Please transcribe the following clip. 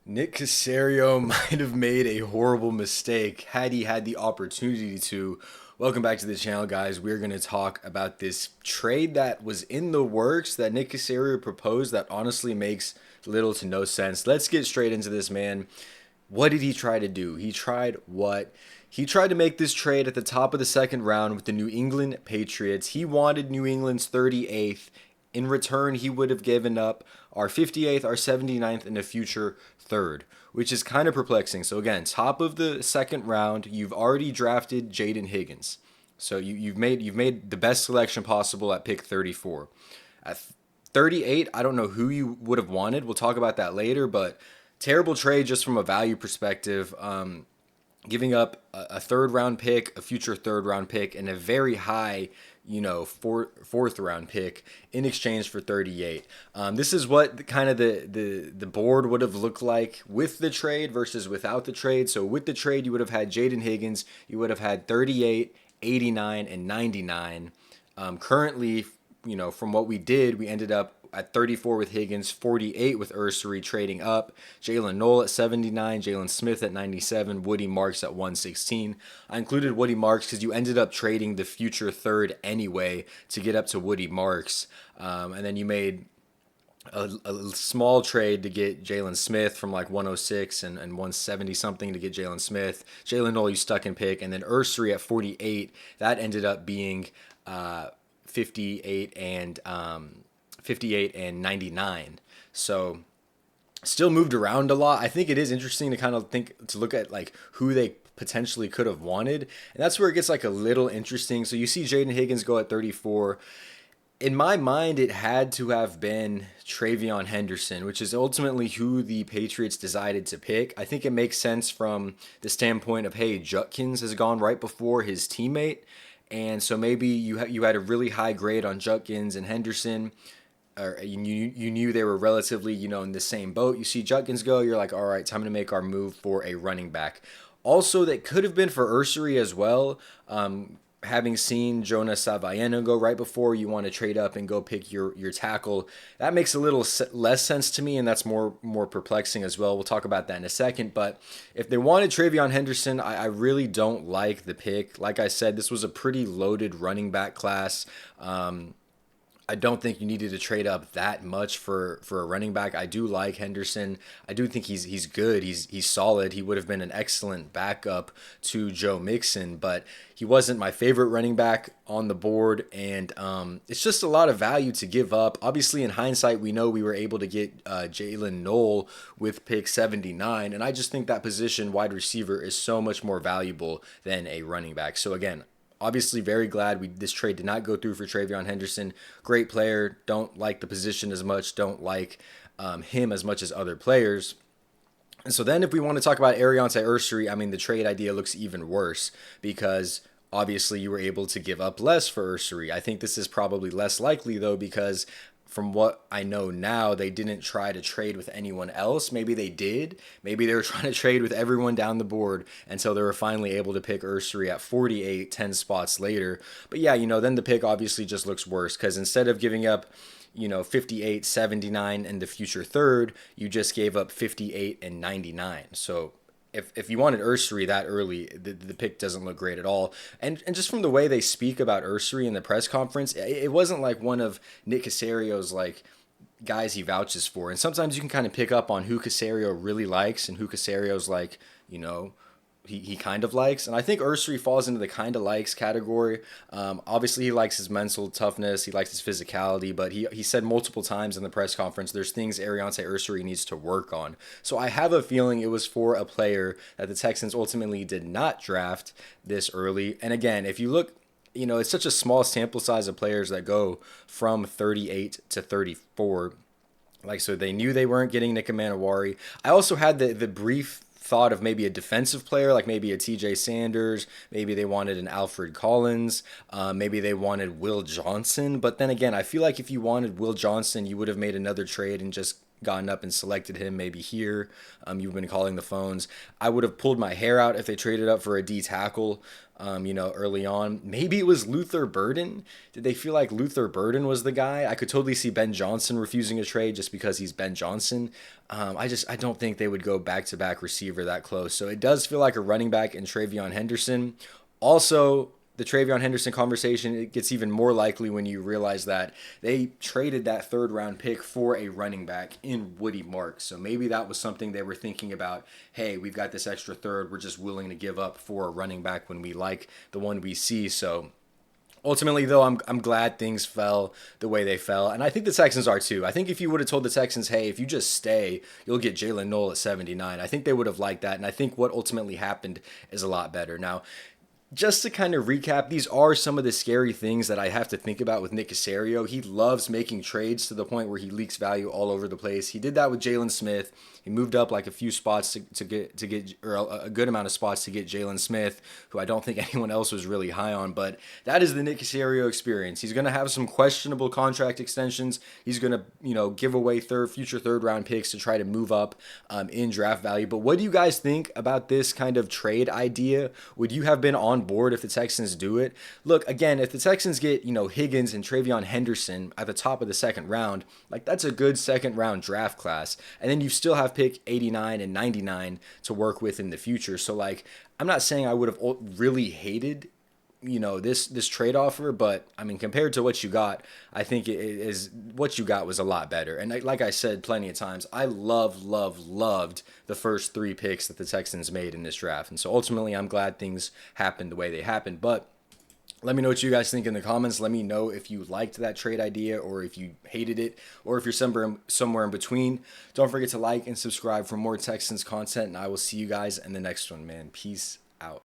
Nick Caserio might have made a horrible mistake had he had the opportunity to. Welcome back to the channel, guys. We're going to talk about this trade that was in the works that Nick Caserio proposed that honestly makes little to no sense. Let's get straight into this, man. What did he try to do? He tried what? He tried to make this trade at the top of the second round with the New England Patriots. He wanted New England's 38th. In return, he would have given up our 58th, our 79th, and a future third, which is kind of perplexing. So again, top of the second round, you've already drafted Jaden Higgins. So you've made the best selection possible at pick 34. At 38, I don't know who you would have wanted. We'll talk about that later, but terrible trade just from a value perspective. Giving up a third round pick, a future third round pick, and a very high, fourth round pick in exchange for 38. This is what kind of the board would have looked like with the trade versus without the trade. So with the trade, you would have had Jaden Higgins, you would have had 38, 89, and 99. Currently, from what we did, we ended up at 34 with Higgins, 48 with Ursery trading up, Jalen Knoll at 79, Jalen Smith at 97, Woody Marks at 116. I included Woody Marks because you ended up trading the future third anyway to get up to Woody Marks. And then you made a small trade to get Jalen Smith from like 106 and 170 something to get Jalen Smith. Jalen Knoll you stuck in pick, and then Ursery at 48. That ended up being 58 and 58 and 99. So still moved around a lot. I think it is interesting to kind of look at like who they potentially could have wanted. And that's where it gets like a little interesting. So you see Jaden Higgins go at 34. In my mind, it had to have been Travion Henderson, which is ultimately who the Patriots decided to pick. I think it makes sense from the standpoint of, hey, Judkins has gone right before his teammate. And so maybe you had a really high grade on Judkins and Henderson, or you knew they were relatively, in the same boat. You see Judkins go, you're like, all right, time to make our move for a running back. Also, that could have been for Ursery as well. Having seen Jonah Savaieno go right before, you want to trade up and go pick your tackle. That makes a little less sense to me, and that's more perplexing as well. We'll talk about that in a second. But if they wanted Travion Henderson, I really don't like the pick. Like I said, this was a pretty loaded running back class. I don't think you needed to trade up that much for a running back. I do like Henderson. I do think he's good. He's solid. He would have been an excellent backup to Joe Mixon, but he wasn't my favorite running back on the board, and it's just a lot of value to give up. Obviously, in hindsight, we know we were able to get Jalen Knoll with pick 79, and I just think that position, wide receiver, is so much more valuable than a running back. So again, obviously, very glad this trade did not go through for Travion Henderson. Great player. Don't like the position as much. Don't like him as much as other players. And so then if we want to talk about Ariante Ursery, I mean, the trade idea looks even worse because obviously you were able to give up less for Ursery. I think this is probably less likely, though, because from what I know now, they didn't try to trade with anyone else. Maybe they did. Maybe they were trying to trade with everyone down the board until they were finally able to pick Ursery at 48, 10 spots later. But yeah, then the pick obviously just looks worse because instead of giving up, 58, 79 and the future third, you just gave up 58 and 99. So if you wanted Ursery that early, the pick doesn't look great at all. And just from the way they speak about Ursery in the press conference, it wasn't like one of Nick Caserio's like guys he vouches for. And sometimes you can kind of pick up on who Caserio really likes and who Caserio's like, he kind of likes. And I think Ursery falls into the kind of likes category. Obviously, he likes his mental toughness. He likes his physicality. But he said multiple times in the press conference, there's things Ariante Ursery needs to work on. So I have a feeling it was for a player that the Texans ultimately did not draft this early. And again, if you look, it's such a small sample size of players that go from 38 to 34. Like, so they knew they weren't getting Nick Manawari. I also had the brief thought of maybe a defensive player, like maybe a TJ Sanders. Maybe they wanted an Alfred Collins. Maybe they wanted Will Johnson. But then again, I feel like if you wanted Will Johnson, you would have made another trade and just gotten up and selected him maybe here. You've been calling the phones. I would have pulled my hair out if they traded up for a D tackle, early on. Maybe it was Luther Burden. Did they feel like Luther Burden was the guy? I could totally see Ben Johnson refusing a trade just because he's Ben Johnson. I don't think they would go back to back receiver that close. So it does feel like a running back in Travion Henderson. Also, the Travion Henderson conversation, it gets even more likely when you realize that they traded that third round pick for a running back in Woody Marks. So maybe that was something they were thinking about. Hey, we've got this extra third. We're just willing to give up for a running back when we like the one we see. So ultimately, though, I'm glad things fell the way they fell. And I think the Texans are too. I think if you would have told the Texans, hey, if you just stay, you'll get Jalen Noel at 79, I think they would have liked that. And I think what ultimately happened is a lot better. Now, just to kind of recap, these are some of the scary things that I have to think about with Nick Caserio. He loves making trades to the point where he leaks value all over the place. He did that with Jalen Smith. He moved up like a few spots to get or a good amount of spots to get Jalen Smith, who I don't think anyone else was really high on. But that is the Nick Caserio experience. He's going to have some questionable contract extensions. He's going to give away future third round picks to try to move up in draft value. But what do you guys think about this kind of trade idea? Would you have been on board if the Texans do it? Look, again, if the Texans get Higgins and Travion Henderson at the top of the second round, like that's a good second round draft class, and then you still have pick 89 and 99 to work with in the future. So like, I'm not saying I would have really hated this trade offer, but I mean, compared to what you got, I think it is what you got was a lot better. And like I said plenty of times, I loved the first three picks that the Texans made in this draft. And so ultimately, I'm glad things happened the way they happened. But let me know what you guys think in the comments. Let me know if you liked that trade idea or if you hated it or if you're somewhere in between. Don't forget to like and subscribe for more Texans content, and I will see you guys in the next one, man. Peace out.